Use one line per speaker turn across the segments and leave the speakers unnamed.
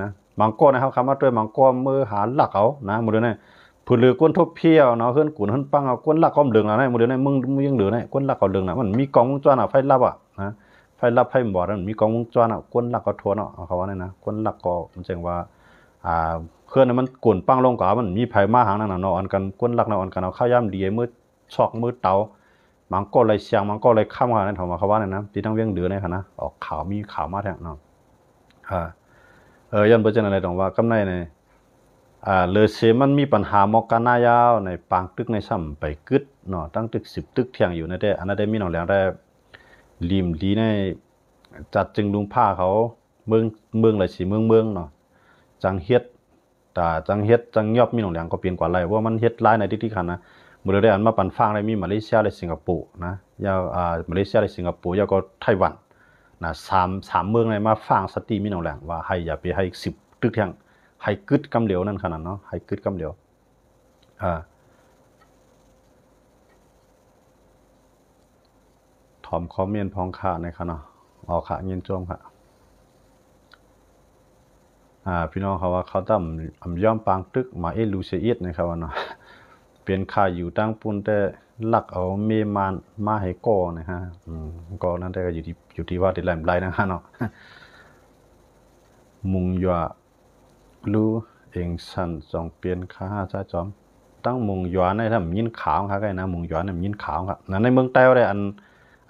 นะมังกรนะครับคำว่าด้วยมังกรมือหาหลักเอานะมือเดียวนี่ผู้เลือก้นทบเพี้ยวเนาะเฮือนกุนเฮือนปังเอาก้นหลักก้มเหลืองนะมือเดียวนี่มึงยังเหลือนี่ก้นหลักเขาเหลืองนะมันมีกองวงจรไฟลับนะไฟลับไฟบอดมันมีกองวงจรก้นหลักก็ทวนเขาว่านี่นะก้นหลักก็มันแจ้งว่าเพื่อนมันกุนปังลงก่ามันมีไผมาหางนั่นน่ะเนาะอันกันก้นหลักเนาะอันกันเอาข้าวย่ำดีมือชอกมือเตามังกรไรเสียงมังกรไรข้ามกันนั่นเขาว่านี่นะที่ตั้งเวียงเดือนี่ค่ะนะออกข่าวมีข่าวมาแท้เนาะยันเปอร์เซ็นต์อะไรตรงว่ากำไรเนี่ยเลยเสมันมีปัญหาหมอกกันหน้ายาวในปางตึกในซ้ำไปกึดเนาะตั้งตึก10 ตึกเที่ยงอยู่ในได้อันนั้นได้มีหนองแหลงได้ริมดีในจัดจึงลุงผ้าเขาเมืองอะไรสิเมืองเนาะจังเฮ็ดแต่จังเฮ็ดจังยอบมีหนองแหลงก็เปลี่ยนกว่าไรว่ามันเฮ็ดหลายในที่ขันนะเมื่อได้อันมาปันฟางได้มีมาเลเซียและสิงคโปร์นะยาวมาเลเซียและสิงคโปร์ยาวก็ไต้หวันนะสามเมืองในมาฟังสติมีหนองแหลงว่าให้อย่าไปให้10 ตึกเที่ยงให้กึดกำเหลียวนั่นขนาดเนาะให้กึดกำเหลียวถอมคอมเมนพองขาในขนาดเอาขาเงินจมค่ะพี่น้องเขาว่าเขาตั้มย่อมปางตึกมาลูเซียดนะครับว่าเนาะเป็นข่าอยู่ตั้งปุ่นแต่หลักเอาเมมานมาให้ก่อนะฮะก่อนั่นแต่ก็อยู่ที่ว่าที่แหลมไรนะฮะเนาะมุงยัวรู้เองสันจองเปลี่ยนค่าจ้าจอมตั้งมุงยัวในถ้ายินขาวครับไงนะมุงยัวเนี่ยยินขาวครับนั่นในเมืองใต้ได้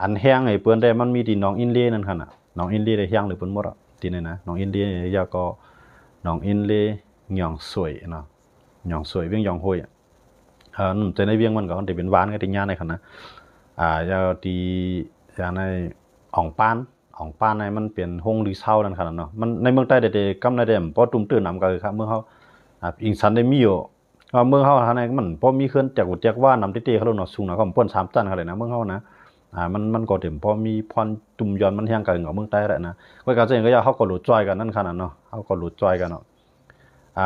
อันแห้งไอ้เปิ้นได้มันมีที่น้องอินเดียนั่นค่ะน่ะน้องอินเดียได้แห้งหรือเปิ้นหมดอ่ะที่นี่นะน้องอินเดียยาก็น้องอินเดียหย่องสวยเนาะหย่องสวยเวียงหย่องห้วยนุ่มใจในเวียงมันก็มันจะเป็นหวานก็ติญาในค่ะนะยาที่ยาในอ่องปานในมันเปลี่ยนห้องหรือเช่านั่นขนาดเนาะมันในเมืองใต้เด็กๆกำในเด็มพอตุ่มตื่นนำกันครับเมื่อเขาอิงสันได้มีอยู่เมื่อเขาทางในมันพอมีเคลื่อนจากว่านำเตะเขาลงหนอสูงนะเขาพ่น3 ตันเขาเลยนะเมื่อเขานะมันก็เต็มพอมีพรตุ่มย้อนมันแห้งกันกับเมืองใต้แหละนะก็การเองก็อยากเขาก็หลุดจอยกันนั่นขนาดเนาะเขาก็หลุดจอยกันเนาะ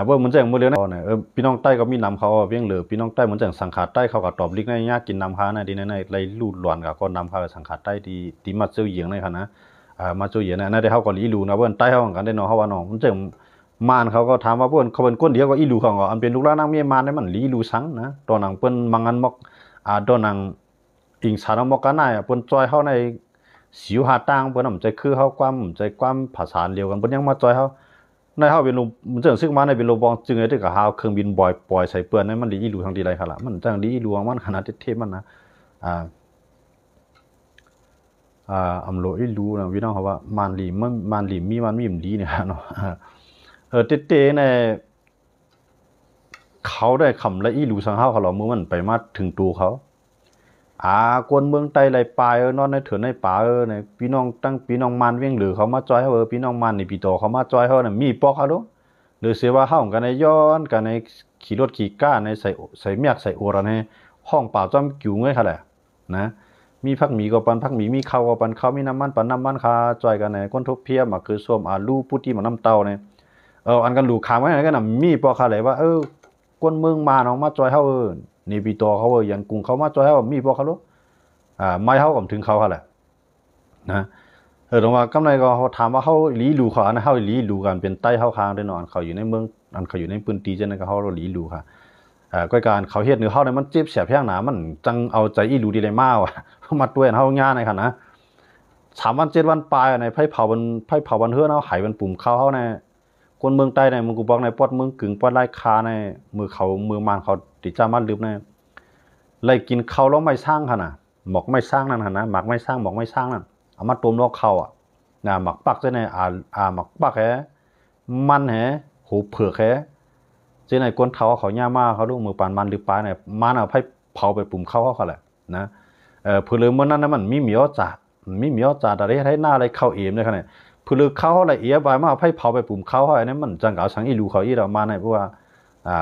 เมื่อมันแจ้งเมื่อเรื่องนั้นพี่น้องใต้ก็มีนำเขาเพียงเหลือพี่น้องใต้เหมือนแจ้งสังขารใต้เขาก็ตอบลิกในยากกินนำเขาในดีในไรลู่หลวนกับก็นำเขาสังขารใต้ดีมาเจียวเหยียงในขณะมาเจียวเหยียงนะได้เขาก็ลีลูนะเพื่อนใต้เขากันได้เนาะเขาว่าเนาะมันแจ้งมานเขาก็ถามว่าเพื่อนเขาเป็นก้นเดียวก็อีลูเขาก็อันเป็นลูกหลานนางเมียมานได้มันลีลูสังนะตอนนั้นเพื่อนมังงันมกตอนนั้นอิงสารมกกันได้เพื่อนจอยเขาในสิวหาตังเพื่อนใจคือเขาความภาษาเดียวกันเพื่อนยังมาจอยเขาในเขาเป็นลูมันจังซึ่งมาในเป็นโลบองจึงไอ้ที่กับฮาวเครื่องบินปล่อยใส่เปื้อนนั้นมันดีอีหลูทางดีไรค่ะล่ะมันจังดีอีหลูมันขนาดเทพมันนะอำโลอีหลูนะพี่น้องเขาว่ามันลีมีมันมีมดีเนี่ยเนาะเตในเขาได้คำและอีหลูสังเฮาเขาหรอเมื่อมันไปมาถึงตัวเขากวนเมืองใต้ไรปลายนอนในเถื่อนในป่าในพี่น้องตั้งพี่น้องมันเวียงหรือเขามาจอยเขาพี่น้องมันในปีโตเขามาจอยเขาเนี่ยมีปอกเขาด้วยหรือเสียว่าห้องกันในย้อนกันในขี่รถขี่ก้าในใส่เมียกใส่โอระในห้องเปล่าจ้ำกิ่วเงยค่ะแหละนะมีพักหมีก็ปันพักหมีมีข้าวก็ปันข้าวมีน้ำมันปันน้ำมันคาจอยกันในก้นทุบเพียมาคือส้มลูปุติมาน้ำเต้าเนี่ยอันกันหลูขามไว้ไหนกันน่ะมีปอกเขาเลยว่ากวนเมืองมาน้องมาจอยเขาในปีโตเขายันกรุงเขามาจอยเขามีปอกเขาด้วยไม่เขากับถึงเขาค่ะแหละนะตรงว่ากำไรก็เขาถามว่าเขาลีลูเขาอันเขาลีลูกันเป็นใต้เขาค้างได้นอนเขาอยู่ในเมืองอันเขาอยู่ในพื้นที่เช่นนั้นก็เขาลีลูค่ะก็การเขาเฮ็ดเนื้อเขาเนี่ยมันเจ็บเสียบแพงหนามันจังเอาใจอีลูดีเลยมากว่ะมาด้วยเขาง่ายในค่ะนะ3 วัน 7 วันปลายในไผ่เผาบันเฮือเอาหายมันปุ่มเขาในคนเมืองใต้ในเมืองกูบอกในปอดเมืองกึ่งปอดไล่คาในมือเขามือมันเขาติดจ้ามันลืมในไล่กินเขาแล้วไม่สร้างค่ะนะหมอกไม่สร้างนั่นนะหมักไม่สร้างหมอกไม่สร้างนั่นเอามาต้มลอกเข้านะหมักปักเจ้าในหมักปักแฮมันแฮหูเผือกแฮเจ้าในก้นเท้าเขาย่ามาเขาลูกมือปานมันหรือปลายเนี่ยมันเอาไผ่เผาไปปุ่มเข้าเขาแหละนะเพื่อเรื่องมันนั้นนะมันมีเหมียวจ่าแต่ได้หน้าอะไรเข้าเอี่ยมเลยค่ะเนี่ยเพื่อเรื่องเข้าอะไรเอี่ยไปมาเอาไผ่เผาไปปุ่มเข้าเขาอันนี้มันจังเก่าสังอีลูเขาอีเรามาในเพราะว่า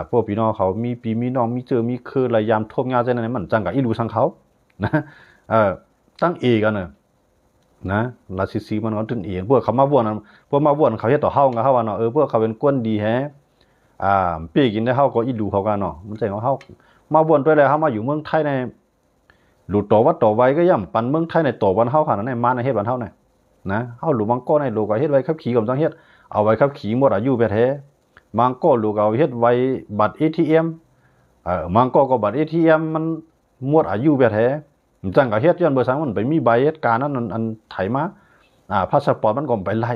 พวกพี่น้องเขามีปีมีน้องมีเจอมีคือระยำท่วมงาเจ้านั้นมันจังกับอีลูสังเขานะตั้งเอกันนะราชิสีมันก็ตึ้งเองพวกเขามาบวนเขาเฮ็ดต่อเฮากันเฮาว่าเนาะพวกเขาเป็นก้นดีแฮปีกินได้เฮาก็อีดูเขากันเนาะมันใจของเฮามาบวนด้วยแล้วเฮามาอยู่เมืองไทยในหลุดต่อวัดต่อไว้ก็ย่ำปันเมืองไทยในต่อวันเฮาขนาดนั้นมาในเฮ็ดวันเฮาเนี่ยนะเฮาหลุมังก้อในโลก็เฮ็ดไว้ขับขี่กับจังเฮ็ด เอาไว้ขับขี่หมดอายุไปแท้มังก็ลูกเอาเฮ็ดไว้บัตร ATM มังก็บัตร ATM มันหมดอายุไปแท้จังก็เฮ็ดย้อนเบอร์3มันไปมีใบเหตุการณ์นั้นอันไถมาพาสปอร์ตมันก็ไปไล่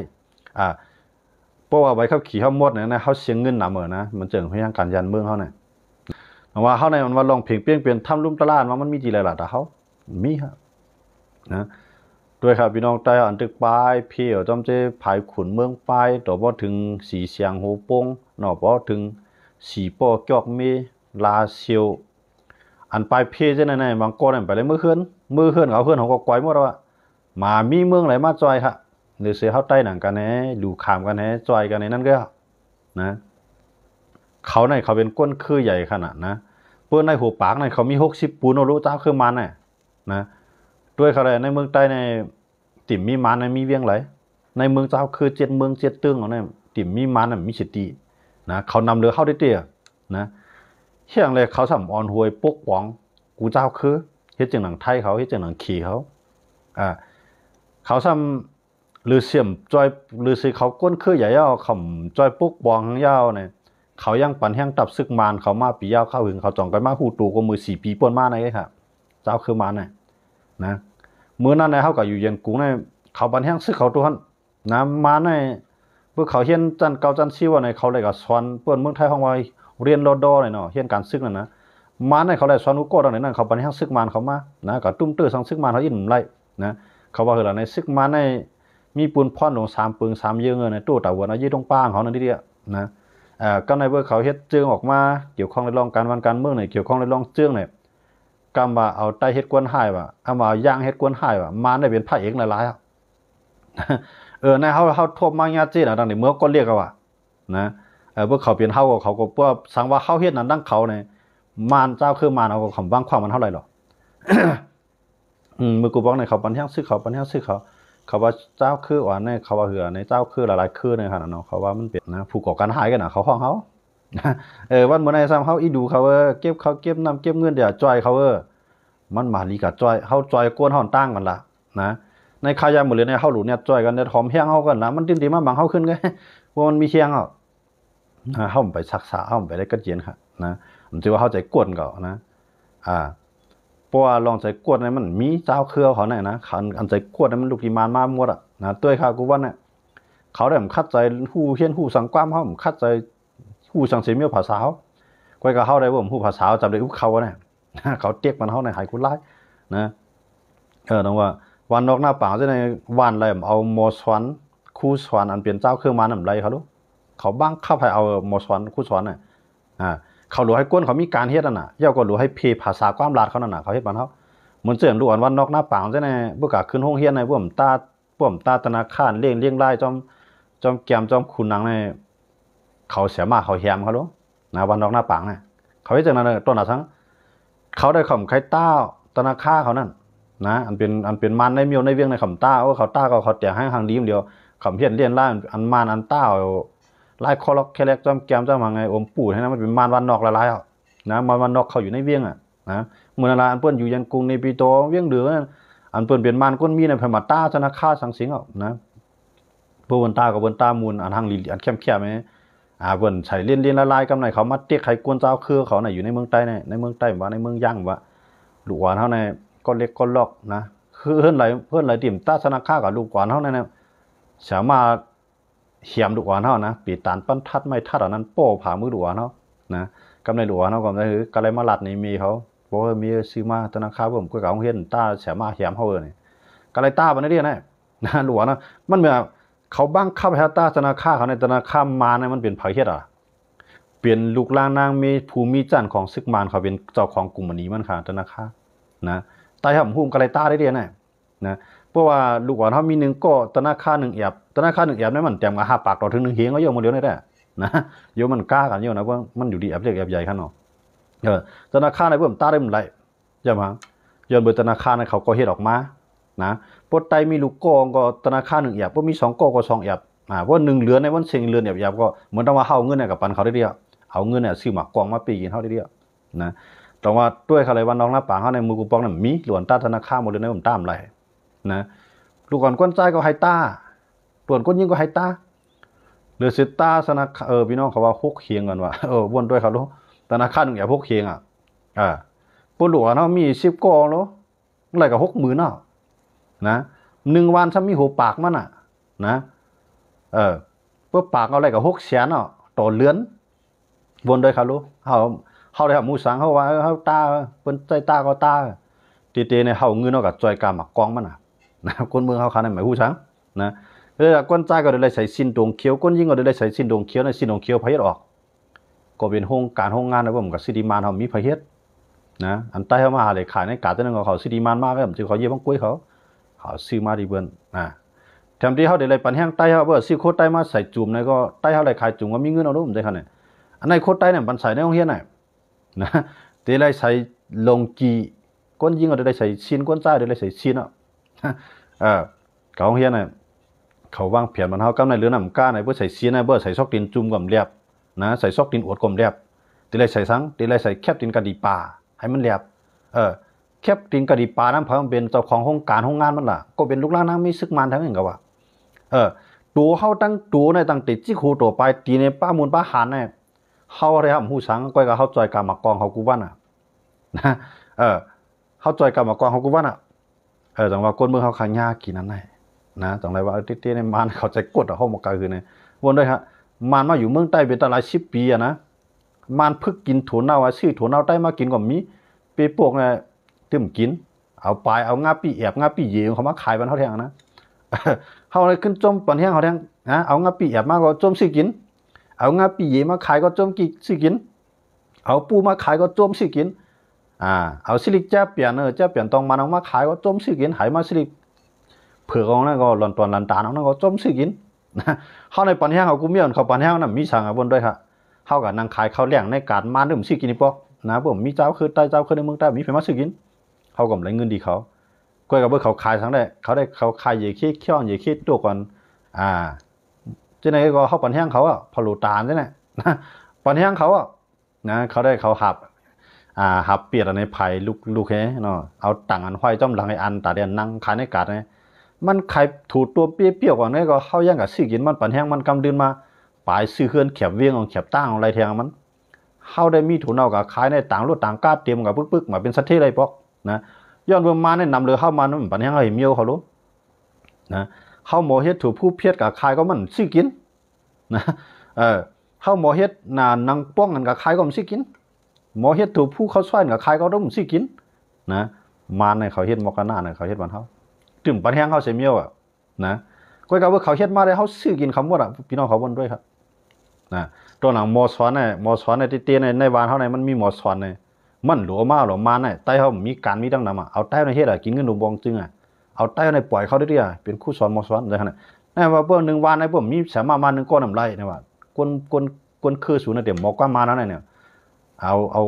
เพราะว่าใบขับขี่เฮาหมดเนี่ยนะเฮาเสียเงินหนามื้อนะมันเจิงพยางการยันเมืองเฮาเนี่ยว่าเฮาในมันว่าลองเพียงเปลี่ยนเปลี่ยนทำลุ่มตลาดว่ามันมีจีหลายๆตาเฮามีครับนะด้วยครับพี่น้องใต้อันตึกปลายเพียวจอมเจภายขุนเมืองปลายต่อบ่ถึงสีเสียงโหปงเนาะบ่ถึงสีป้อจอกเมลาเซียวอันปลายเพจังไหนๆบางก้อนไปเลยมือเคลื่อนเขาเคลื่อนเขาก็ก้อยหมดแล้วว่ามามีเมืองไหนมาจอยค่ะหรือเสียเฮาใต้หนังกันแหดูขามกันแหจอยกันในนั้นก็นะเขาในเขาเป็นก้นคือใหญ่ขนาดนะเปิ้นในหัวปากในเขามี60ปูนรู้เจ้าคือมันน่ะนะด้วยเขาเลยในเมืองใต้ในติ่มมีมันในมีเวียงไหลในเมืองเจ้าคือ7เมือง7ตึงของเนี่ยติ่มมีมันน่ะมีสิตินะเขานำเรือเข้าได้เตี้ยนะเฮียงเลยเขาสำออนหวยปกป้องกูเจ้าคือเฮ็ดจังหนังไทยเขาเฮ็ดจังหนังขี่เขาเขาซ้ำหรือเสี่ยมจอยหรือสิเขาก้นคือใหญ่ยาวข่ำจอยปกป้องหางยาวเนี่ยเขายังปั่นแห้งตับซึกมานเขามาปียาวเข้าหึงเขาจ่องกันมาหูตูก็มือ4 ปีป่นมาในครับเจ้าคือมันน่ะนะมื้อนั้นเฮาก็อยู่เย็นกรุงในเขาปั่นแห้งซึกเขาตัวนั้นนะมาในเพื่อเขาเฮียนจันเก่าจันซี่ว่าในเขาเลยก็สอนเปิ้นเมืองไทยของว่าเรียนรอดอเนาะเฮียนการซึกนั่นนะมาในเขาได้สอนอุโกตอนนั้นเขาปั่นแห้งซึกมานเขามานะก็ตุ้มตื้อสังซึกมานเขาอิ่มไล่นะเขาว่าคือล่ะในซึกมานในมีปูนพรลง3ปึง3เยอะเงินในตู้ตะวันเอายี่ตรงป้างเขานั่นทีเดียวนะก็ในเมื่อเขาเฮ็ดเจืองออกมาเกี่ยวข้องในรองการวันการเมืองเนี่ยเกี่ยวข้องในรองเจืองเนี่ยกำว่าเอาใต้เฮ็ดกวนหายว่ะเอามาย่างเฮ็ดกวนหายว่ะมาได้เป็นพระเอกหลายๆอ่ะในเฮาทบมาญาติน่ะดังนี้เมื่อก็เรียกว่านะพวกเขาเป็นเฮาเขาก็ว่าสังว่าเฮาเฮ็ดนั้นดังเขาเนี่ยมารเจ้าคือมารเอาก็คำบางความมันเท่าไหร่หรอมือกูบอกในเขาปันแห้งซื้อเขาว่าเจ้าคือว่าในเขาว่าเหือในเจ้าคือหลายๆคือในขนาดเนาะเขาว่ามันเป็นนะผู้ก่อการหายกันน่ะเขาห้องเขาวันมื้อในซ้ำเขาอีดูเขาเก็บน้ำเก็บเงินเดี๋ยวจ่อยเขามันมาลีกับจ่อยเฮาจ่อยกวนเฮาตั้งกันล่ะนะในขายาหมดเลยในเฮาหลุเนี่ยจ่อยกันเนี่ยหอมแห้งเฮากันนะมันติมาบังเฮาขึ้นไงว่ามันมีเฮียงอ่ะเฮาไปศึกษาเฮาไปได้กระเจียนค่ะนะผมถือว่าเฮาใจกวนก็นะเพราะว่าลองใจกวดเนี่ยมันมีเจ้าเครือเขาเนี่ยนะอันใจกวดเนี่ยมันลูกที่มานมาหมดอ่ะนะด้วยค่ะกูว่าเนี่ยเขาได้ผมคัดใจหูเฮียนหูสังความเขาผมคัดใจหูสังเสียมีภาษาเขาก้อยกับเขาได้ผมหูภาษาจำได้อุเขาเนี่ยเขาเตียกมันเขาในหายคุณไล่นะต้องว่าวันนอกหน้าป่าจะในวันอะไรเอาโมสวนคู่สวนอันเปลี่ยนเจ้าเครื่องมันอะไรเขาดูเขาบ้างเข้าไปเอาโมสวนคู่สวนเนี่ยเขาหลวให้ก้นเขามีการเฮ็ดน่ะย่อก็หลวให้เพภาษาความลาดเขานั่นน่ะเขาเฮ็ดบ้านเขาเหมือนเสื่อมดูอ่อนวันนอกหน้าป่าจังได๋บ่กะขึ้นโรงเรียนในพวกตาธนาคารเลี้ยงรายจอมแก้มจอมขุนนางในเขาเสียมาเขาแฮมเขาดูนะวันนอกหน้าป่าน่ะเขาเฮ็ดจังนั้นต้นน่ะทั้งเขาได้คำไข่ต้าธนาคารเขานั่นนะอันเป็นมันในเมียวในเวียงในคำต้าเขาต้าก็เขาแจกให้ทางดีมเดียวคำเฮ็ดเลี้ยงรายอันมันอันต้าลายคอล็อกแคเล็กจอมแก้มจอมว่าไงอมปู่ให้นะมันเป็นมารวันนอกละลายอ่ะนะมารวันนอกเขาอยู่ในเวียงอ่ะนะเมื่อนาอันเปิ้นอยู่ยันกรุงในปีโตเวียงเหลืออันเปิ้นเป็นมารก้นมีในพม่าตาธนาคารสังสิงอ่ะนะเปิ้นตากับเปิ้นตามูลอันทางลีอันเข้มๆมั้ยเปิ้นใช้เลียนละลายกำไหนเขามาเต็กไข่กวนเจ้าคือเขาน่ะอยู่ในเมืองใต้ในเมืองใต้ว่าในเมืองย่างว่าลูกหวานเฮาในก็เล็กก็ลอกนะคือเพิ่นหลายติ่มตาธนาคารกับลูกหวานเฮานั่นน่ะสามารถเขียมดุกว่าเนาะนะปีตานปั้นทัดไม่ทัดอันนั้นโป้ผ่ามือดุกว่าเนาะนะกำในดุกว่าเนาะก็ได้คือกะไรมาลัดนี่มีเขาบ่มีซื้อมาธนาคารผมก็เฮ็ดตาแฉมาแหมเฮานี่กะไรตาบ่ได้เด้นะดุกว่าเนาะมันแบบเขาบังคับให้ตาธนาคารเขาในธนาคารมาเนี่ยมันเป็นไผเฮ็ดเปลี่ยนลูกลางนางมีภูมิจันทร์ของซึกมารเขาเป็นเจ้าของกลุ่มนี้มันค่ะธนาคารนะตายห่มหุ้มกะไรตาได้เด้นะเพราะว่าลูกหวานเขามี1ก็ธนาคาร1แอบธนาคาร1แอบนั้นมันแต้มกับ5ปากต่อถึง1เฮงก็โยมหมดเดียวนี่แหละนะโยมมันกล้ากันโยมนะว่ามันอยู่ดีแอบเล็กแอบใหญ่คั่นเนาะธนาคารในเบิ่มตาได้มันไหลอย่ามาย้อนเบิ่ธนาคารเขาก็เฮ็ดออกมานะปดไตมีลูกกองก็ธนาคาร1แอบบ่มี2ก็2แอบว่า1เหลือในวันเซ็งเรือนแอบก็เหมือนต้องว่าเฮาเงินเนี่ยกับปันเขาได้เดียวเอาเงินเนี่ยซื้อหมากกองมาปีกินเฮาได้เดียวนะต้องว่าด้วยเขาเลยวันน้องหน้าปางเฮาในมือกูปองน่ะมีหลวนตาธนาคารหมดเลยในผมตามไหลนะลูกก่อนก้นใจก็ไฮต้าตวนก้นยิ่งก็ไฮต้า หรือสิตาธนาคารพี่น้องเขาว่าฮกเคียงกันว่าวนด้วยครับลูกธนาคารอย่าฮกเคียงปุ่นหลวงเนาะมี10กองเนาะอะไรก็60,000เนาะนะ1วันถ้ามีหัวปากมันนะเพื่อปากเอาอะไรกับ600,000เนาะต่อเดือนวนด้วยครับลูกเขาได้หมูสังเขาว่าเขาตาเป็นใจตาก็ตาตีๆเนี่ยเขาเงินเอากับจอยกามากองมันนะคนเมืองเขาขนาดไหนหูสังนะก้นใจก็ได้ใส่สินดงเขียวก้นยิ่งก็ได้ใส่สินดงเขียวในสินดงเขียวพยัดออกก็เป็นห้องการห้องงานนะผมกับซิดีมานเขามีพยัดนะอันใต้เขามาหาเลยขายในกาตัวนึงเขาซิดีมานมากเลยผมจึงเขาเยี่ยมกุ้ยเขาซื้อมาดีเบิ้ลแถมที่เขาได้เลยปันแห้งใต้เขาเบอร์ซื้อโคตรใต้มาใส่จุ่มในก็ใต้เขาเลยขายจุ่มว่ามีเงินเอาด้วยผมได้ขนาดอันในโคตรใต้เนี่ยมันใส่ในห้องเฮียนไหนนะได้เลยใส่ลงกีก้นยิ่งก็ได้ใส่ชิ้นก้นใจได้เลยใส่ชิ้นเขาเฮียนเนี่ยเขาวางเพียนมันเขากำในเรือน้ำก้าในเพื่อใส่ชิ้นในเพื่อใส่ซอกดินจุ่มกับเรียบนะใส่ซอกดินอวดกลมเรียบได้เลยใส่ซังได้เลยใส่แคบดินกระดีป่าให้มันเรียบแคบดินกระดีป่านั้นเพราะมันเป็นเจ้าของห้องการห้องงานมันล่ะก็เป็นลูกหลานนั่งมีซึกมันทั้งนั้นก็ว่าตัวเขาตั้งตัวในตั้งติดจี้คูตัวไปตีในป้ามูลป้าหานเนี่ยเขาอะไรครับหูสังก้อยกับเขาจอยกามากองเขากูว่านะเขาจอยกามากองเขากูว่าจังว่าก้นเมืองเขาขายยากินนั่นไงนะจังไรว่าเตี้ยในมันเขาใจกดเขาหมกกาคือเนี่ยวนด้วยฮะมันมาอยู่เมืองใต้เป็นตลาด10 ปีนะมันพึกกินถั่วเน่าซื้อถั่วเน่าใต้มากินก็มีเปียพวกเนี่ยตึมกินเอาไปเอางาปีแอบงาปีเยี่ยเขามาขายบันเท่าแทงนะเขาเลยขึ้นจมปันแห้งเขาแทงนะเอางาปีแอบมาก็จมซื้อกินเอางาปีเยี่ยมาขายก็จมกิซื้อกินเอาปูมาขายก็จมซื้อกินเอาสิลิกแจ๊บเปลี่ยนแจ๊บเปลี่ยนตองมันเอามาขายก็จมซื้อกินหายมาสิลิกเผื่อของนั่นก็หล่นตอนหลันตานั่นก็จมซื้อกินเขาในปันแห้งเขากูเมียนเขาปันแห้งนั่นมีสั่งบนด้วยค่ะเขากับนางขายเขาเลี้ยงในการมาดื่มซื้อกินนี่ปอกนะผมมีเจ้าคือใต้เจ้าคือในเมืองใต้มีไฟมาซื้อกินเขาก็ได้เงินดีเขาก้อยกับเบอร์เขาขายทั้งได้เขาขายเย่ขี้เขี้ยวเย่ขี้ตัวก่อนเจ้าไหนก็เขาปันแห้งเขาพอหลุดตาใช่ไหมปันแห้งเขานะเขาได้เขาหับเปียดในไผ่ลูกแค่เนาะเอาตังอันห้อยจ้อมหลังไออันตาเดียนนั่งขายในกาดเนี่ยมันขายถูตัวเปี้ยวๆกว่านี้ก็เข้าย่างกับซื้อกินมันปันแห้งมันกำเดือนมาปลายซื้อเคลื่อนแขบเวียงของแขบตั้งของไรแทงมันเข้าได้มีถูนเอากับขายในต่างรถต่างก้าเตรียมกับปึ๊กๆมาเป็นสัตว์ที่ไรปอกนะย้อนเบื้องมาเนี่ยนำเรือเข้ามามันปันแห้งอะไรเมียวเขารู้นะเข้าหมอเฮ็ดถูกผู้เพียรกับขายก็มันซื้อกินนะเข้าหมอเฮ็ดนางป้องกันกับขายก็มันซื้อกินหมอเฮ็ดถูกผู้เขาช่วยกับใครเขาต้องซื้อกินนะมาในเขาเฮ็ดมอกนาเนี่ยเขาเฮ็ดบ้านเขาถึงปันแห้งเขาเสียเมียวนะก้อยกับว่าเขาเฮ็ดมาได้เขาซื้อกินคำว่าพี่น้องเขาบนด้วยครับนะตัวหนังมอสอนในเตี้ยในบ้านเขาในมันมีมอสอนในมันหลวมาหลวมาในใต้เขามีการมีดังนำเอาใต้ในเฮ็ดกินเงินหนุ่มบองจึงเอาใต้ในปล่อยเขาได้ดิเป็นคู่สอนมอสอนเลยขนาดนั่นว่าเพิ่ม1 วันในเพิ่มมีสามารถมา1 ก้อนน้ำไหลนะว่าก้นคือศูนย์เดี๋ยวหมอกว่ามาแล้วเนี่ยเอา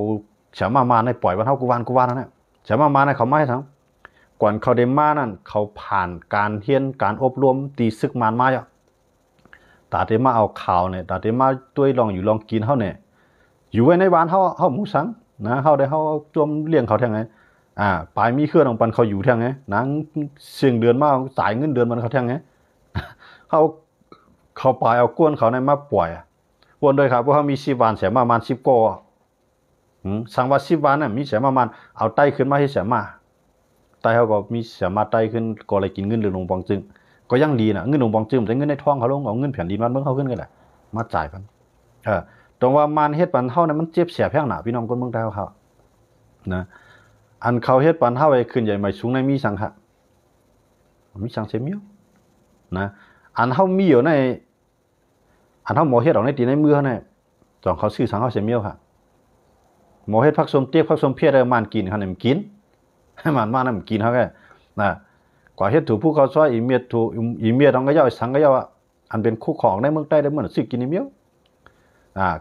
เฉามาในปล่อยวันเท่ากูวานนั่นแหละเฉามาในเขาไม่ทั้งก่อนเขาเดมานั่นเขาผ่านการเฮียนการอบรมตีซึกมานมาอ่ะตาเดมาเอาข่าวเนี่ยตาเดมาด้วยลองกินเขาเนี่ยอยู่ไว้ในบ้านเขาหมูสังนะเขาได้เขาจมเลี้ยงเขาแทงไงปลายมีเครื่องของปันเขาอยู่แทงไงนังเสียงเดือนมาจ่ายเงินเดือนมันเขาแทงไงเขาปลายเอาก้นเขาในมาปล่อยวนโดยครับเพราะเขามี10 วันเสียมา10 ก้อสังวัด10 วันน่ะมีเสียมาเอาไต้ขึ้นมาให้เสียมาไต้เขาก็มีเสียมาไต้ขึ้นก็เลยกินเงินหรือลงปองจึงก็ยังดีนะเงินลงปองจึงแต่เงินในท้องเขาลงเอาเงินแผ่นดินมันเบิ่งเขาขึ้นกันแหละมาจ่ายกันตรงว่ามันเฮ็ดปันเฮาเนี่ยมันเจ็บเสียแพงหนาพี่น้องคนเมืองไทยเขานะอันเขาเฮ็ดปันเฮาไว้ขึ้นใหญ่ใหม่สูงในมีสังค่ะมีสังเสียเมียวนะอันเฮามีอยู่ในอันเฮาหมอเฮ็ดออกในตีในมือเนี่ยจองเขาซื้อสังเฮาเสียเมียวค่ะหมอเฮ็ดผักสมเตี้ยผักสมเพียได้มันกินเขาเนี่ยมันกินให้มันมาเนี่ยมันกินเขาแค่นะกว่าเฮ็ดถูกผู้เขาช่วยอีเมียถูกอีเมียต้องก็ย่อสังก็ย่ออันเป็นคู่ของในเมืองใต้ได้เหมือนซื้อกินอีเมียว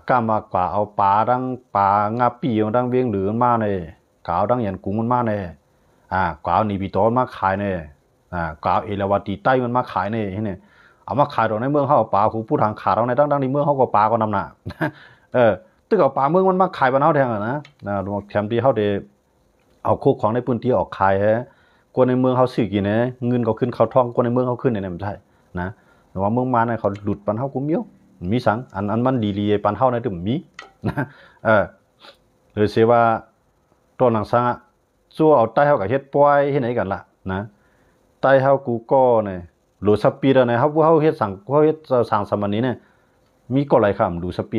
ก้ามากว่าเอาปลางาปีดังเวียงหรือมาในกาวดังยันกุ้งมันมาในกาวนีปีโตมาขายในกาวเอราวัตีใต้มันมาขายในเนี่ยเอามาขายตรงในเมืองเขาปลาผู้ทางขาเราในดังในเมืองเขาก็ปลาก็นำหนาตึกเอาปลาเมืองมันมาขายบ้านเฮาแทงนะแถมที่เฮาได้เอาโคกของในพื้นที่ออกขายคนในเมืองเขาซื้อกินเงินเขาขึ้นเขาท่องคนในเมืองเขาขึ้นเนี่ยมันใช่นะแต่ว่าเมืองมาเนี่ยเขาหลุดปันเฮากูเมียว มีสังอันมันดีลีปันเฮาในตึมมีนะหรือเสียว่าตัวหนังสังอ่ะสู้เอาใต้เฮากับเฮ็ดปล่อยเฮ็ดไหนกันล่ะนะใต้เฮากูก็เนี่ยหรือสปีดเนี่ยเฮาเฮ็ดสั่งเฮาเฮ็ดสั่งสมัยนี้เนี่ยมีก็หลายคำดูสปี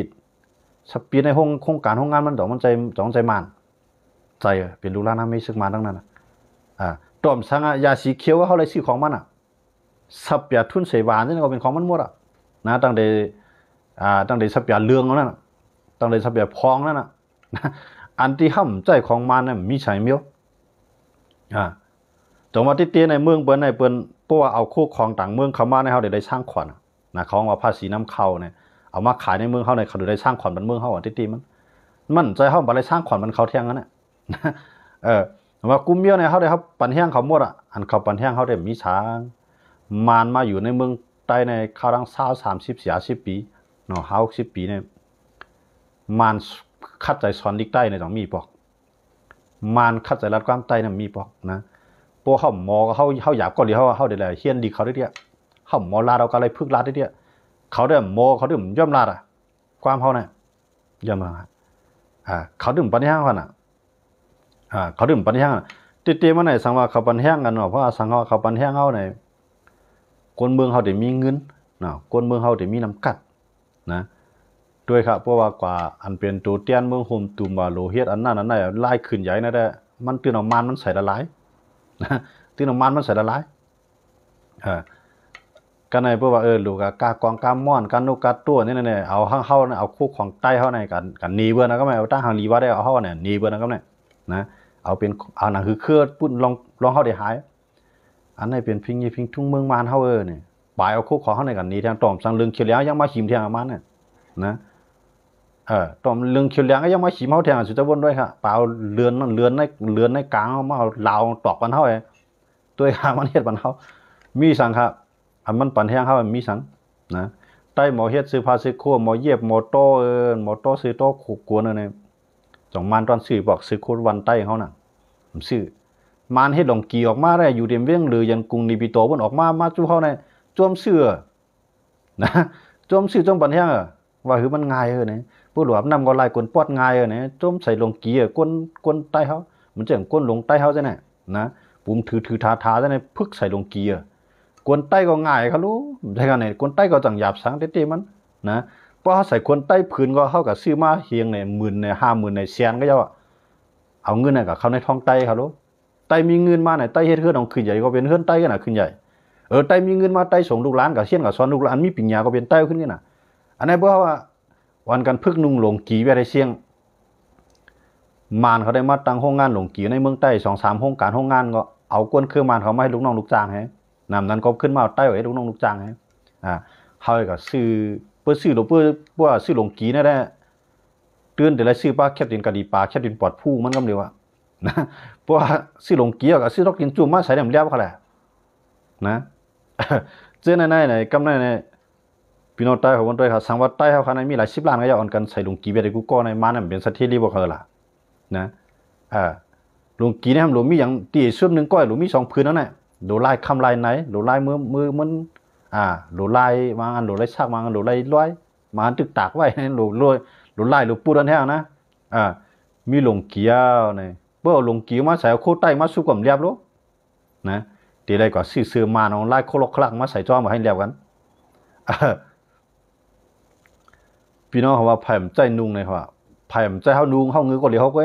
ดในโครงการโรงงานมันต้องใจมันใจเป็นลูกหลานไม่ซึกมาทั้งนั้นตอมสังยาสีเขียวว่าเขาเลยซื้อของมันสับยาทุนเสวานนี่ก็เป็นของมันหมดนะตั้งแต่สับยาเรืองนั่นตั้งแต่สับยาพองนั่นอันที่ห้ำใจของมันเนี่ยมีใช่เมียวจังหวัดที่เตี้ยในเมืองเปิ้นเพราะว่าเอาคู่ของต่างเมืองเข้ามาในเขาได้สร้างขวัญนะเขาเอาภาษีน้ำเข้าเนี่ยเอามาขายในเมืองเขาเนี่ยเขาได้สร้างขวัญเป็นเมืองเขาที่ตีมันใจเขาบ่ได้สร้างขวัญมันเขาเที่ยงนั่นแหละว่ากุมเมียวเนี่ยเขาได้เขาปันแห้งเขาหมดอันเขาปันแห้งเขาได้มีช้างมานมาอยู่ในเมืองใต้ในเขาตั้ง30-40 ปีเนาะ50 ปีเนี่ยมานคัดใจสอนดิกใต้ในต้องมีปอกมานคัดใจรัดกว้างใต้เนี่ยมีปอกนะพวกเขาหมอเขาอยากก็เดี๋ยวเขาได้เลยเฮียนดีเขาได้เดียวเขาหมอลาเราก็เลยพึกลาได้เดียวเขาได้หมอเขาดื่มย่อมลาความเขาเนี่ยย่อมลาเขาดื่มปันแห้งเขาน่ะเขาดื่มปันแห้งเตี้ยมันไหนสังว่าเขาปันแห้งกันเนาะเพราะสังว่าเขาปันแห้งเขาในคนเมืองเขาได้มีเงินเนาะคนเมืองเขาได้มีน้ำกัดนะด้วยครับเพราะว่ากว่าอันเป็นตัวเตี้ยนเมืองโฮมตุ่มว่าโลเฮ็ดอันนั้นไล่ขึ้นใหญ่นั่นแหละมันตื่นออกมันใส่ละลายตื่นออกมันใส่ละลายกันในเพราะว่าลูกกากองกามม่อนกันนกกาตัวนี่เนี่ยเอาเข้าเอาคู่ของใต้เข้าในกันหนีเบื่อนะก็ไม่เอาตั้งหางรีว่าได้เอาเข้าเนี่ยหนีเบื่อนะก็ไม่นะเอาเป็นเอาหนังคือเครือปุ่นลองเข้าได้หายอันนี้เป็นพิงทุ่งเมืองมานเข้าเนี่ยปลายเอาคู่ของเข้าในกันหนีทางตอมสังเรืองเขียวเหลืองยังมาหิมเทียงมันเนี่ยนะตอมเรืองเขียวเหลืองก็ยังมาหิมเขาเทียงสุดจะวนด้วยค่ะเปล่าเรือนในกลางมาเอาเหลาตอกกันเท่าไอ้ตัวหามันเฮ็ดมันเขามีสังครับอันมันปั่นแห้งเขามีสังนะใต้หมอเฮ็ดซื้อผ้าซื้อคู่หมอเย็บหมอโต้ซื้อโต้ขู่กวนเนี่ยจ่องมันตอนซื้อบอกซื้อคู่วันใต้เขาน่ะผมซื้อมันเฮ็ดหลงกีออกมาได้อยู่เดียมเวียงหรือยันกรุงนิปิโตมันออกมาจู้เขาเนี่ยจวมเสื้อนะจวมซื้อจวมปั่นแห้งว่าคือมันง่ายเนี่ยผู้หลวงนำก็ไล่กวนปอดง่ายเนี่ยจวมใส่หลงกีกวนใต้เขามันจะอย่างกวนหลงใต้เขาใช่ไหมนะปุ่มถือทาใช่ไหมพึกใส่หลงกีกวนใต้ก็ง่ายเขารู้ใช่กันเนี่ยกวนใต้ก็จังหยาบสังเต้มันนะเพราะเขาใส่กวนใต้ผืนก็เข้ากับซื้อมาเฮียงเนี่ย10,000เนี่ย50,000เนี่ยแสนก็จะเอาเงินเนี่ยกับเขาในท้องใต้เขารู้ใต้มีเงินมาเนี่ยใต้เฮ็ดเฮือนของขึ้นใหญ่ก็เป็นเฮือนใต้กันน่ะขึ้นใหญ่ใต้มีเงินมาใต้ส่งลูกหลานกับเชี่ยนกับสอนลูกหลานมีปัญญาก็เป็นใต้ขึ้นกันน่ะอันนี้เพราะว่าวันกันพึกนุ่งหลงกีไว้ได้เสี่ยงมานเขาได้มาตั้งโรงงานหลงกีในเมืองใต้2-3โครงการโรงงานก็เอากวนเครื่องมานเขามาให้ลูกน้องลูกจ้างให้นำนั้นก็ขึ้นมาใต้ไว้ลูกน้องลูกจ้างให้เขาก็ซื้อเพื่อซื้อหรือเพื่อซื้อหลงกีนั่นแหละตื่นแต่ละซื้อปลาแคบดินกะดีปลาแคบดินปอดผู้มันก็เดียวนะเพราะว่าซื้อหลงกีก็ซื้อดอกดินจุ่มมาใส่น้ำเลี้ยบเขาแหละนะเจ้าในกำในพี่น้องใต้เขาคนใต้เขาสังวัดใต้เขาขนาดมีหลาย10 ล้านก็อย่าอ่อนกันใส่หลงกีไปได้กูก็ในมันนั่นเป็นสถิติบ่เขาล่ะนะหลงกีเนี่ยหลงมีอย่างตีส่วนหนึ่งก้อยหลงมี2พื้นนั่นแหละหลงลายคำลายไหนหลงลายมือมันหลงลายมาอันหลงลายชักมาอันหลงลายร้อยมาอันตึกตากไว้หลงลอยหลงลายหลงปูดันแท้นะมีหลงเกียวเนี่ยเมื่อหลงเกียวมาใส่โคใต้มาสู้กับเรียบรู้นะตีอะไรก็ซื้อมาเอาลายโคลกคลักมาใส่จ้อมาให้เรียบกันพี่น้องเขาว่าไผ่ใจนุ่งเลยครับไผ่ใจเขานุ่งเขาเงือก็เลยเขาก็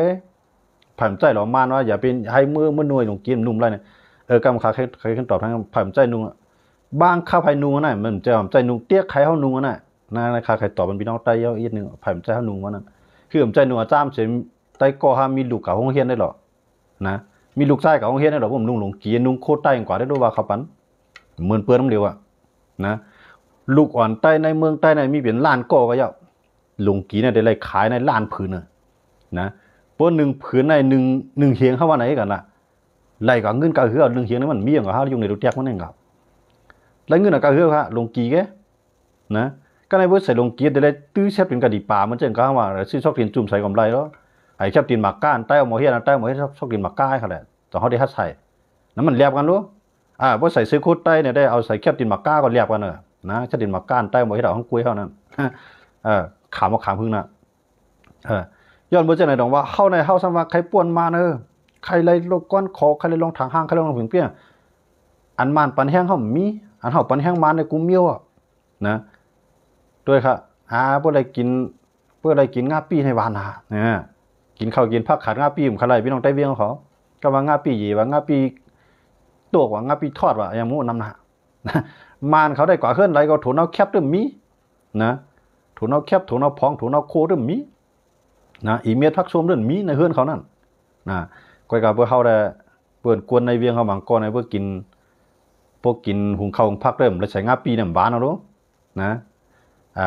ไผ่ใจหล่อมานว่าอย่าเป็นให้มือหน่วยหลงกินนุ่มอะไรเนี่ยกำขาใครขึ้นตอบทั้งไผ่ใจนุ่งบางข้าวไผ่นุ่งน่ะมันจะใจนุ่งเตี้ยใครเขานุ่งน่ะนะใครตอบมันพี่น้องใต้เยอะอีกนึงไผ่ใจเขานุ่งว่านั่นคือผมใจนุ่งจ้ามเสียใต้ก็ห้ามมีลูกกับห้องเฮียนได้หรอนะมีลูกชายกับห้องเฮียนได้หรอผมนุ่งหลงกีนุ่งโคตรใต้กว่าได้ด้วยว่าเขาปันเหมือนเปื้อนน้ำเดียวนะลูกอ่อนใต้ในเมืองใต้ในมีเป็นล้านก็เยอะหลงกีเนี่ยได้เลยขายในล้านผืนนะเพราะ1 ผืนใน1เฮียงเข้าว่าไหนกันล่ะไล่กับเงินกะเฮือ1เฮียงนั้นมันมีอย่างกับเขาอยู่ในรูแจกมันเองครับไล่เงินกะเฮือครับหลงกีแกนะก็ในเวอร์ใส่ลงกีได้เลยตื้อแซ่บเป็นกะดีป่ามันเจ๋งก็ว่าซื้อชอบกินจุ่มใส่กำไรแล้วไอ้แซ่บกินหมักก้านใต้เอาหมอเฮียนใต้หมอเฮียนชอบกินหมักก้าเขาแหละแต่เขาได้ฮัดใส่นั้นมันเรียบกันรู้เพราะใส่ซื้อโคตรใต้เนี่ยได้เอาใส่แคบกินหมักก้าก็เรียบกันนะจะดินหมักก้านใต้หมอเฮียนเอาข้างกุ้ยเขานั่น ขามมาขามพึ่งน่ะย้อนบ่จังไหนดอกว่าเฮาในเฮาซ้ำว่าใครป่วนมาใครเลยลงก้อนขอใครเลยลงทางห้างใครลงถึงเปี้ยอันมานปันแห้งเฮามีอันเฮาปันแห้งมานในกูเมียวนะด้วยค่ะเพื่ออะไรกินงาปี้ในวานกินข้าวกินผักขาดงาปี้ผมขลายพี่น้องใต้เวียงเขาก็ว่างาปี้หยีว่างาปี้ตวกว่างาปี้ทอดว่าอย่างหมูนำหน้ามานเขาได้กว่าเคลื่อนไรก็ถูนเอาแคบด้วยมีนะถูนเอาแคบถูนเอาพองถูนเอาโคด้วยมีนะอีเมียพักชมด้วยมีในเฮือนเขานั่นนะก้อยกับเพื่อเขาได้เปิดกวนในเวียงเขาบางก้อนในเพื่อกินพวกกินหุงข้าวหุงผักเริ่มแล้วใส่งาปี้เนี่ยบ้านเอาดูนะ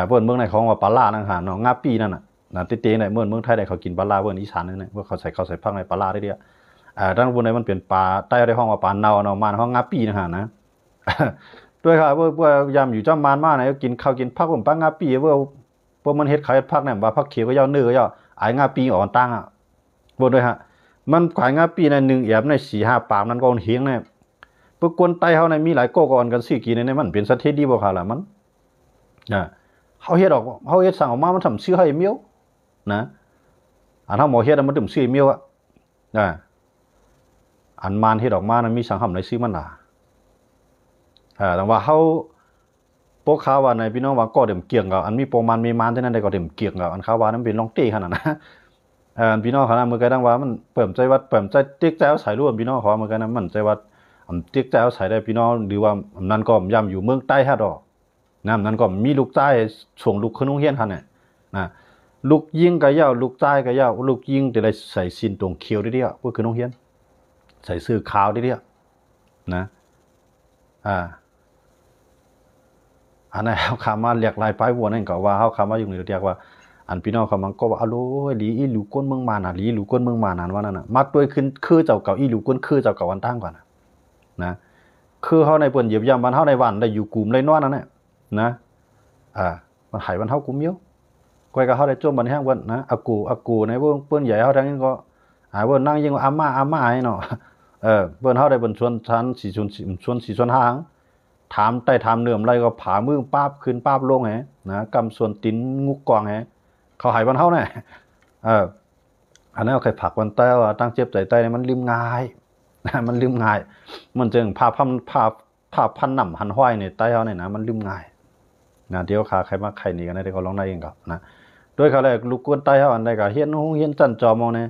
เพื่อนเมืองในของว่าปลาล่านั่นหาเนาะงาปี้นั่นน่ะเตี้ยๆในเมืองไทยได้เขากินปลาล่าเพื่อนอีสานนั่นเพื่อเขาใส่ผักในปลาล่าได้เดียวด้านบนในมันเป็นปลาใต้ได้ห้องว่าปลาเนาเนาะมันห้องงาปี้นั่นหานะด้วยค่ะเพื่อยามอยู่จ้ามานมากนะกินข้าวกินผักผมปังงาปี้เพื่อมันเฮ็ดขายผักเนี่ยว่าผักเขียวก็ยาวเนื้อก็ยาวไอ้งาปี้อ่อนตั้งบนด้วยฮะมันขายงาปี้ใน1แอบใน 4-5 ปากนั้นก็เฮียงเนี่ยเพื่อกวนไตเขาในมีหลายโก้ก่อนกันสิกินในมันเป็นสเตดีบ่ค่ะล่ะมันเขาเฮ็ดออกเขาเฮ็ดสั่งออกมามันทำซื้อให้เมียวนะอันเฮาหมอเฮ็ดมันถึงซื้อเมียวอันมานเฮ็ดออกมานั้นมีสังคมในซื้อมันล่ะแต่ว่าเฮาพวกเขาว่าในพี่น้องว่าก็เต็มเกียงกับอันมีโปรมันมีมานเท่านั้นได้ก็เต็มเกียงกับอันเขาว่านั้นเป็นลองเต้ขนาดนะพี่น้องเขานะมื้อก็ดังว่ามันเปิ่มใจว่าเปิ่มใจติ๊กใจเอาใส่ร่วมพี่น้องเขามื้อก็นั้นมันใจว่าติ๊กใจเอาใส่ได้พี่น้องหรือว่านั้นก็ย่ำอยู่เมืองใต้ฮะดอกนั้นก็มีลูกใต้ส่งลูกขึ้นโรงเรียนคั่นน่ะนะลูกยิงก็ยาวลูกใต้ก็ยาวลูกยิงจะได้ใส่สินตรงเขียวได้เดียวเพื่อขึ้นโรงเรียนใส่เสื้อขาวได้เดียวนะอันนั้นเขาคำมาเรียกลายป้ายวัวนั่นก็ว่าเขาคำมาอยู่ในเรียกว่าอันพี่น้องเขามันก็ว่าอโลลีอีหลูก้นเมืองมาน่ะลีหลูก้นเมืองมานั่นว่านั่นน่ะมักด้วยขึ้นคือเจ้าเก่าอีหลูก้นคือเจ้าเก่าวันตั้งก่อนนะคือเขาในเปิ้นเหยียบย่ำมันเฮาในวันได้อยู่กลุ่มได้นอนนั่นแหละนะมันหายวันเฮากลุ่มเมียวก้อยก็เฮาได้จมบันแห้งวันนะอากูในเปิ้นใหญ่เฮาทั้งนั้นก็เปิ้นนั่งยิงอาม่าให้เนาะเปิ้นเฮาได้เปิ้นชวนชั้น4ชวน4ชวน5ถามใต้ถามเนื่อมไรก็ผามือป้าบขึ้นป้าบลงไงนะกำส่วนติ้นงุกกวางไงเขาหายวันเท่าเนี่ยอันนั้นเอาใครผักวันเต้าตั้งเจ็บใจใต้มันลืมง่ายมันลืมง่ายมันจึงภาพพันหน่ำหันห้อยในใต้เขาเนี่ยนะมันลืมง่ายนะเดี๋ยวขาใครมาใครนี่กันได้เขาลองได้เองก็นะด้วยเขาเลยลูกกวนใต้เขาอันใดก็เฮียนจันจอมองเนี่ย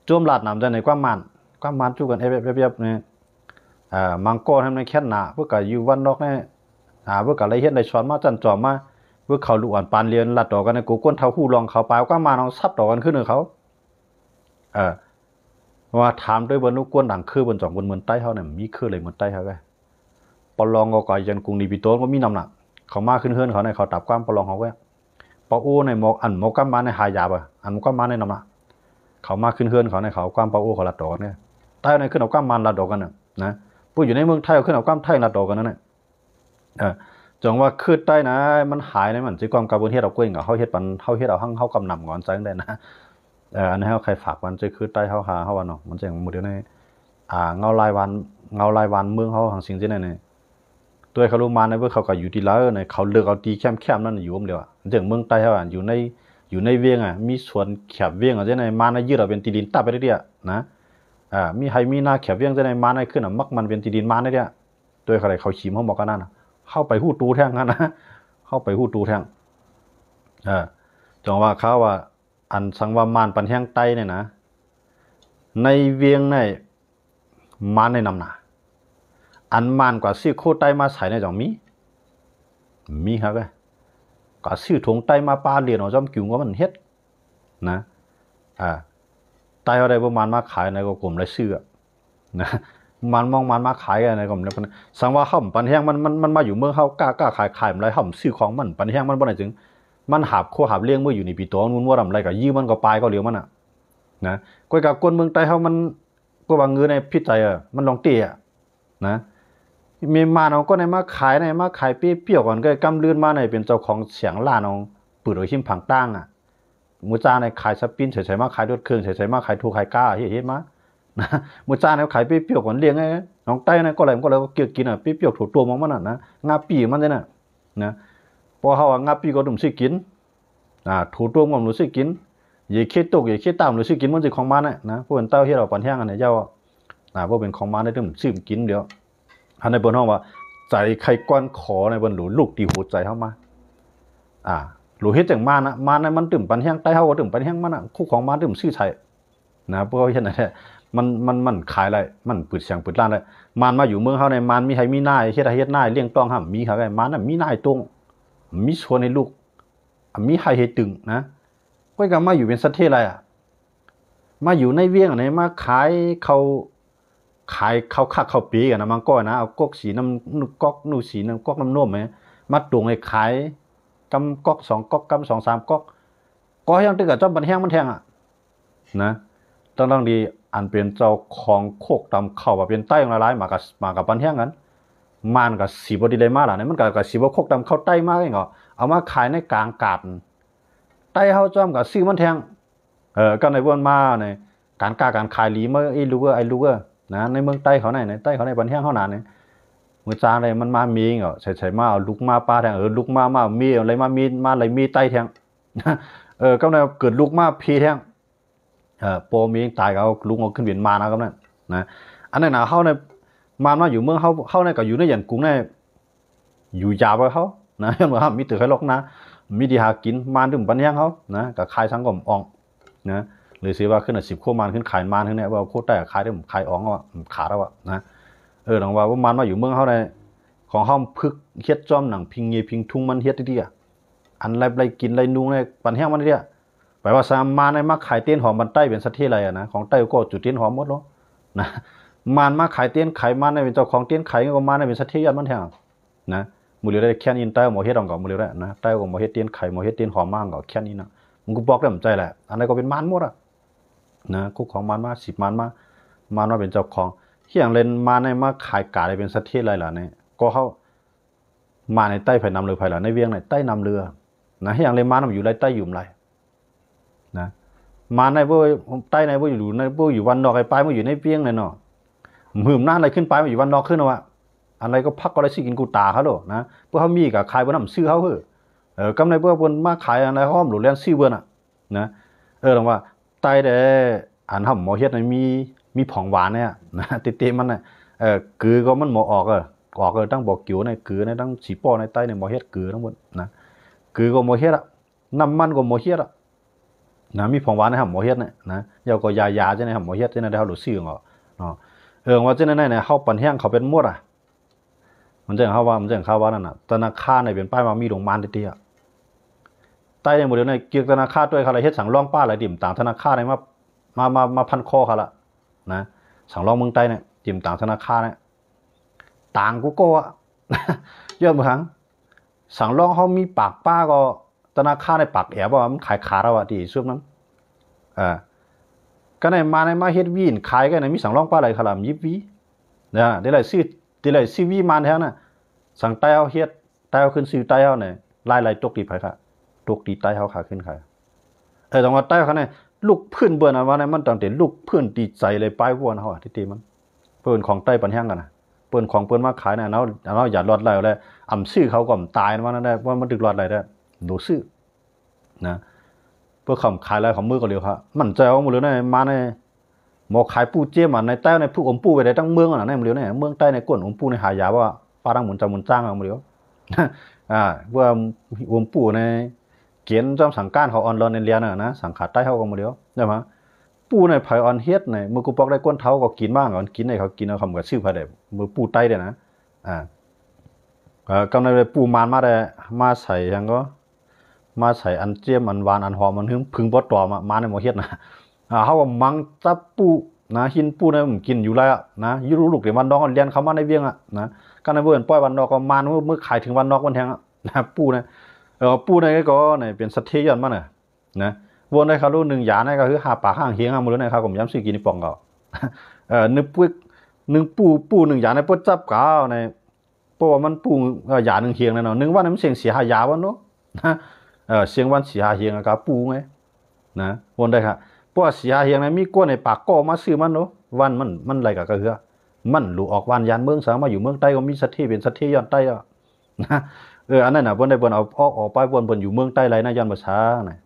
โจมหลาดหนำใจในความมันจู่กันเอฟเนี่ยมังกรทำในแค่หนาเพื่อกับอยู่วันนอกเนี่ยเพื่อกับอะไรเฮ็ดในช้อนมาจันจอมมาเพื่อเขาลูกอ่อนปานเรียนลัดดอกกันในกูก้นเท้าหู้ลองเขาไปก็มาน้องซับดอกกันขึ้นหนึ่งเขาว่าถามด้วยบนลูกก้นดังคือบนจ่องบนเมืองใต้เขาเนี่ยมีคืออะไรเมืองใต้เขาไงปลองก็ยันกรุงนีปิโต้ก็มีน้ำหนักเขามาขึ้นเฮือนเขาในเขาตับความปลองเขาไว้ปอโอในหมอกอันหมอกก้ามาในหายาบอันหมอกก้ามาในน้ำหนักเขามาขึ้นเฮือนเขาในเขาความปอโอเขาลัดดอกเนี่ยใต้ในขึ้นเอาก้ามันลัดดอกกันนะผู้อยู่ในเมืองไทยขึ้นเอาความไทยลัดดอกกันนั่นแหละจังว่าคืดใต้นะมันหายในมันสิความกระบวนเฮ็ดเอากุ้ยกับเฮาเฮ็ดปันเฮาเฮ็ดเอาหั่งเฮากำนำก่อนจังได้นะอันนี้เฮาใครฝากมันจะคืดใต้เฮาหาเฮาว่าเนาะมันจังมื้อเดียวในเงาลายวันเมืองเฮาหังสิ่งที่นั่นนี่ตัวเขารู้มาในเบิ่เขาก็อยู่ที่แล้วในเขาเลือกเอาตีแคมๆนั่นอยู่อมเดียวจังเมืองใต้เฮาอยู่ในเวียงมีสวนแคบเวียงจังได๋มาในยืดเอาเป็นที่ดินตับไปเรื่อยๆนะมีให้มีหน้าแคบเวียงจังได๋มาในขึ้นมักมันเป็นที่ดินมาเนี่ยตัวเขาได้เขาขีมเฮาบอกกันนั่นเข้าไปหู้ตูแท่งกันนะเข้าไปหู้ตูแท่งจังว่าเขาว่าอันสังว่ามานปันแห้งไตเนี่ยนะในเวียงในมานในนำหนาอันมานกว่าซื้อโคไตมาใส่ในจังมีครับกว่าซื้อถุงไตมาปลาเหรียญเอาจอมกิ่งว่ามันเฮ็ดนะไตเอาได้ประมาณมาขายในกลุ่มไรซื้อนะมันมาขายอะไรก็มันสังว่าห่ำปันแห้งมันมาอยู่เมืองเฮากล้าขายอะไรห่ำซื้อของมันปันแห้งมันบ่ได้ถึงมันหาบโคหาบเลี้ยงเมื่ออยู่ในปีตัวนู้นว่าทำอะไรก็ยื้อมันก็ปลายก็เหลียวมันนะก้อยกับกวนเมืองใต้เฮามันก็บางเงินในพิษใจมันลองเตี้ยนะมีมาเนาะก็ในมาขายเปรี้ยวก่อนก็กำเลื่อนมาในเป็นเจ้าของเสียงล่าน้องปืดโดยหิมผังตั้งมูจ้าในขายสปินเฉยๆมาขายรถเครื่องเฉยๆมาขายทูขายก้าเฮ็ดมานะมูจ้าเนี่ยขายเปรี้ยวก่อนเลี้ยงไงน้องใต้นะก็อะไรก็เกี่ยวกินเปรี้ยวถูกตัวมองมันนะงาปีมันเนี่ยนะ พอเฮางับปีก็ดุมสิกินถูตัวงอมหนูสิกินอย่าคิดตกอย่าคิดตามหนูสิกินมันสิของมันนะพวกเต้าเฮ็ดเอาปันแห้งอันไหนเจ้าพวกเป็นของมันได้ดุมสิกินเดี๋ยวอันในเปิ้นเฮาว่าใจใครก้อนขอในเปิ้นหลูลูกตีหัวใจเฮามาหลูเฮ็ดจังมานะมานะมันตึมปันแห้งใต้เฮาก็ตึมปันแห้งมันคู่ของมันตึมชื่อไทยพวกเฮ็ดนั่นแหละมันขายอะไรมันปืดเสียงปืดล้านเลยมันมาอยู่เมืองเฮาในมันมีให้มีนายเฮ็ดนายเลี้ยงต้องห้ามมีเขาไงมันน่ะมีนายตรงมีชวนให้ลูกมีให้ให้ตึงนะก้อยก็มาอยู่เป็นสัตว์เทอะไรมาอยู่ในเวียงไหนมาขายเขาคักเขาปีกันนะมันก็นะเอาก๊อกสีน้ำก๊อกนูสีน้ำก๊อกน้ำนมไหมมาตวงให้ขายกำก๊อก2ก๊อกกำ2 3ก๊อกก็ยังตึกกับเจ้าบันแห้งมันแทงนะต้องดีอันเป็นเจ้าของโคกตำเข้าว่าเป็นใต้ของหลายๆมากับปันแห้งกันมันกับสีบดีเลยมาล่ะเนี่ยมันกับสีบโคกตำเข้าใต้มากเองเหรอเอามาขายในกลางกาดใต้เฮาจ้อมกับซื้อมันแทงก็ในวนมาในการขายหลีเมื่อไอ้ลูกนะในเมืองใต้เขาในใต้เขาในปันแห้งเขาหนาเนี่ยมือจางอะไรมันมามีเหรอใส่มาเอาลูกมาปลาแทงลูกมามีอะไรมาอะไรมีใต้แทงก็ในเกิดลูกมาพีแทงโปมีตายเอาลุงเอาขึ้นเวียนมานะครับนั่นนะอันนั้นเขาในมาอยู่เมืองเขาในก็อยู่ในอย่างกรุงในอยู่ยาวไปเขานะย้อนว่ามีตือใครล็อกนะมีดีหากินมาถึงปันแห้งเขานะกับขายสังกอมอ่องนะหรือสิว่าขึ้น10 โคมันขึ้นขายมันขึ้นเนี่ยว่าโคตรแต่ขายได้ผมขายอ่องอ่ะขาดแล้วอ่ะนะหลังว่ามันมาอยู่เมืองเขาในของเขาพึกเฮ็ดจอมหนังพิงเงพิงทุ่งมันเฮ็ดดีอันไรกินไรนุ่งในปันแห้งมันดีแปลว่าสามมาในมาขายเตี้ยนหอมบันใต้เป็นสัตว์ที่อะไรนะของใต้ก็จุดเตี้ยนหอมหมดแล้วนะมันมาขายเตี้ยนขายมันในเป็นเจ้าของเตี้ยนขายก็มาในเป็นสัตว์ที่ยอดมันแทงนะมือเรียได้แค่นี้ใต้หมอเฮ็ดก่อนมือเรียได้นะใต้ก็หมอเฮ็ดเตี้ยนไข่หมอเฮ็ดเตี้ยนหอมมากก่อนแค่นี้นะมันก็บอกได้เหมือนใจแหละอันนี้ก็เป็นมันหมดนะคุกของมันมา10 มันมาเป็นเจ้าของเฮียงเล่นมาในมาขายกาได้เป็นสัตว์ที่อะไรล่ะเนี่ยก็เขามาในใต้ไผ่นำเรือไผ่ล่ะในเวียงในใต้นำเรือนะเฮียงเล่นมามันอยู่ไรใต้อยู่ไรนะมาในพวกใต้ในพวกอยู่ในพวกอยู่วันนอกไอ้ปลายมันอยู่ในเพียงเลยเนาะหืมหน้าอะไรขึ้นไปมันอยู่วันนอกขึ้นนะวะอะไรก็พักก็อะไรสิกินกูตาเขาโดนะพวกเขามีกับขายบนน้ำซื้อเขากำในพวกบนมาขายอะไรเขาห้อมหลุดเลี้ยงซื้อเบอร์น่ะนะลองว่าใต้แต่อันห้อมหมอเฮ็ดมีผ่องหวานเนี่ยนะเตะมันน่ะคือก็มันหมอออกตั้งบอกกิ่วในคือในตั้งสีป้อในใต้ในหมอเฮ็ดคือทั้งหมดนะคือก็หมอเฮ็ดน้ำมันก็หมอเฮ็ดนะมีผ่องหวานในหมอเฮ็ดเนี่ยนะยาก็ยาใช่ไหมหมอเฮ็ดใช่ไหมได้เขาหลุดซื้อว่าเจ้านั่นเนี่ยเขาปั่นแห้งเขาเป็นมดมันจะเขาว่านั่นน่ะธนาคารในเป็นป้ายมามีโรงพยาบาลเตี้ยใต้ในหมดเลยในเกี่ยวกับธนาคารด้วยเขาอะไรเฮ็ดสั่งร่องป้าอะไรดิ่มต่างธนาคารในมาพันคอเขาละนะสั่งร่องเมืองใต้เนี่ยดิ่มต่างธนาคารเนี่ยต่างกูก็เยอะเหมือนกันสั่งร่องเขามีปากป้าก็ธนาคารในปากแอบว่ามันขายขาเราดีช่วงนั้นก็ในมาเฮ็ดวีนขายกันในมีสั่งร่องป้าอะไรขลามยิบวีนะได้ไรซื้อวีมันแท้น่ะสั่งใต้เอาเฮ็ดใต้เอาขึ้นซื้อใต้เอาเนี่ยไล่ตกตีไผค่ะตกตีใต้เอาขาขึ้นค่ะตรงว่าใต้เขาเนี่ยลูกเพื่อนเบิ่นว่าเนี่ยมันตั้งแต่ลูกเพื่อนตีใจเลยป้ายวัวนะเฮาที่มันเปิ้นของใต้ปันแห้งกันนะเปิ้นของเปิ้นมาขายเนี่ยเนาะอย่ารอดแล้วแหละอ่ำซื้อเขาก็ตายว่านั่นได้ว่ามันดึกรอดอะไรได้โดซื้อนะเพื่อขายอะไรของมือก็เร็วครับมันใจเอาหมดเลยนะมาในหมอขายปูเจี้ยมในใต้ในผู้อมปูไปได้ทั้งเมืองในหมดเลยเนี่ยเมืองใต้ในก้นอมปูในหายาว่าปลาดังหมุนจ้างเอาหมดเลยว่าอมปูในเขียนจอมสังการเขาออนไลน์ในเรียนนะสังขาใต้เขาก็หมดเลยใช่ไหมปูในไผ่ออนเฮ็ดในมือกูปอกได้ก้นเท้าก็กินบ้างก่อนกินในเขากินเอาคำกับชื่อไผ่ได้มือปูใต้เด้นะกำลังเลยปูมานมาได้มาใส่ยังก็มาใส่อันเจียมอันหวานอันหอมมันพึ่งบ่ตอมาในหมอเฮ็ดนะเขาก็มังจับปูนะหินปูเนี่ยมันกินอยู่แล้วนะยูรู้ลูกเดี๋ยววันนอกเรียนเขามาในเวียงนะกันในเบื้องปล่อยวันนอกก็มาเมื่อขายถึงวันนอกวันแทงนะปูเนี่ยปูเนี่ยก็เนี่ยเป็นสัตว์เทียนมาเนี่ยนะวนได้เขาลูก1 หยาเนี่ยก็คือ5 ปาก5 เฮียงหมดแล้วนะครับผมย้ำซื้อกินในปองก็นึกปู1 หยาในปดจับก้าวในเพราะว่ามันปูหยา1 เฮียงแน่นอนนึกว่ามันเสียง5 หยาวันเนาะเสียงวัน4 5 เฮียงกับปูไงนะวนได้ครับเพราะ4 5 เฮียงในมีก้นในปากก็มาซื้อมันเนาะวันมันอะไรกับก็คือมันหลุออกวันยานเมืองสามมาอยู่เมืองใต้ก็มีสัตว์ที่เป็นสัตว์ที่ย้อนใต้นะ อันนั้นน่ะเพิ่นได้เพิ่นเอาออกไปเพิ่นอยู่เมืองใต้ไรนะย้อนบ่ช้าน่ะ